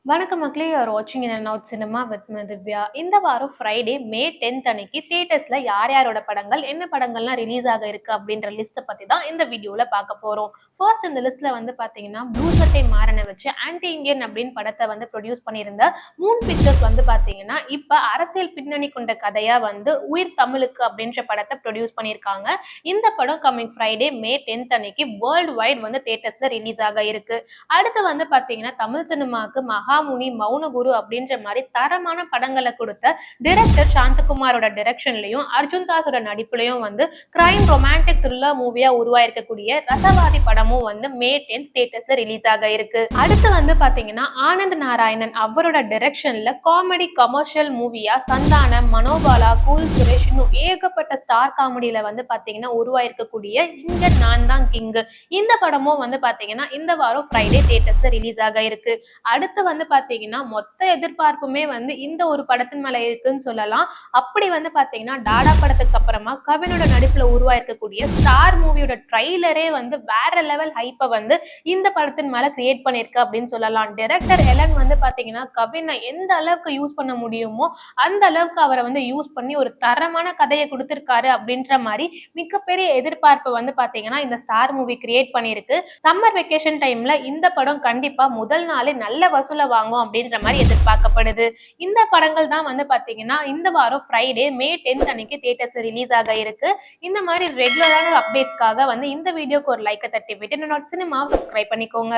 வணக்கம் மக்களே, you are வாட்சிங் in and out cinema with me Divya. இந்த வாரம் ஃப்ரைடே மே 10th அன்னைக்கு தியேட்டர்ஸ்ல யார் யாரோட படங்கள், என்ன படங்கள்லாம் ரிலீஸ் ஆக இருக்கு அப்படின்ற லிஸ்ட்டை பத்தி தான் இந்த வீடியோல பார்க்க போறோம். ஃபர்ஸ்ட் இந்த லிஸ்ட்ல வந்து பாத்தீங்கன்னா ப்ளூ சட்டை மாறனை வச்சு ஆன்டி இந்தியன் அப்படின்னு படத்தை வந்து ப்ரொடியூஸ் பண்ணியிருந்த மூன் பிக்சர்ஸ் வந்து பாத்தீங்கன்னா இப்ப அரசியல் பின்னணி கொண்ட கதையா வந்து உயிர் தமிழுக்கு அப்படின்ற படத்தை ப்ரொடியூஸ் பண்ணியிருக்காங்க. இந்த படம் கம்மிங் ஃப்ரைடே மே 10th அன்னைக்கு வேர்ல்டு வைட் வந்து தியேட்டர்ஸ்ல ரிலீஸ் ஆக இருக்கு. அடுத்து வந்து பாத்தீங்கன்னா தமிழ் சினிமாவுக்கு மகாமுனி, மௌனகுரு அப்படின்ற மாதிரி தரமான படங்களை கொடுத்த டைரக்டர் சாந்தகுமாரோட டைரக்ஷன்லயும் அர்ஜுன் தாஸோட நடிப்புலயும் வந்து கிரைம் ரொமான்டிக் த்ரில்லர் மூவியா உருவாயிருக்கக்கூடிய ரசவாதி படமும் வந்து மே 10th தியேட்டர்ஸ்ல ரிலீஸ் ஆக இருக்கு. அடுத்து வந்து பாத்தீங்கன்னா ஆனந்த் நாராயணன் அவரோட டைரக்ஷன்ல காமெடி கமர்ஷியல் மூவியா சந்தானம், மனோபாலா, கூல் சுரேஷ் இன்னும் ஏகப்பட்ட ஸ்டார் காமெடியில வந்து பாத்தீங்கன்னா உருவாயிருக்கக்கூடிய இங்க நான் தான் கிங் இந்த படமும் வந்து பாத்தீங்கன்னா இந்த வாரம் ஃப்ரைடே தியேட்டர்ஸ்ல ரிலீஸ் ஆக இருக்கு. அடுத்து வந்து பாத்தீங்கன்னா மொத்த எதிர்பார்ப்புமே வந்து இந்த ஒரு படத்தின் மேல இருக்குன்னு சொல்லலாம். அப்படி வந்து பாத்தீங்கன்னா டாடா படத்துக்கு அப்புறமா கவினோட நடிப்புல உருவாயிருக்கக்கூடிய ஸ்டார் மூவியோட ட்ரைலரே வந்து வேற லெவல் ஹைப்பை வந்து இந்த படத்தின் மேல கிரியேட் பண்ணிருக்கு அப்படின்னு சொல்லலாம். டைரக்டர் எலன் வந்து பாத்தீங்கன்னா கவினை எந்த அளவுக்கு யூஸ் பண்ண முடியுமோ அந்த அளவுக்கு அவரை வந்து யூஸ் பண்ணி ஒரு தரமான கதையை கொடுத்திருக்காரு அப்படின்ற மாதிரி மிகப்பெரிய எதிர்பார்ப்பை வந்து பாத்தீங்கன்னா இந்த ஸ்டார் மூவி கிரியேட் பண்ணிருக்கு. சம்மர் வெக்கேஷன் டைம்ல இந்த படம் கண்டிப்பா முதல் நாளே நல்ல வசூல வாங்கும் அப்படின்ற மாதிரி எதிர்பார்க்கப்படுது. இந்த படங்கள் தான் வந்து பாத்தீங்கன்னா இந்த வாரம் ஃப்ரைடே மே 10th அன்னைக்கு தியேட்டர்ஸ்ல ரிலீஸ் ஆக இருக்கு. இந்த மாதிரி ரெகுலரான அப்டேட்ஸ்க்காக வந்து இந்த வீடியோக்கு ஒரு லைக்கை தட்டி விட்டு என்னோட சினிமா சப்ஸ்கிரைப் பண்ணிக்கோங்க.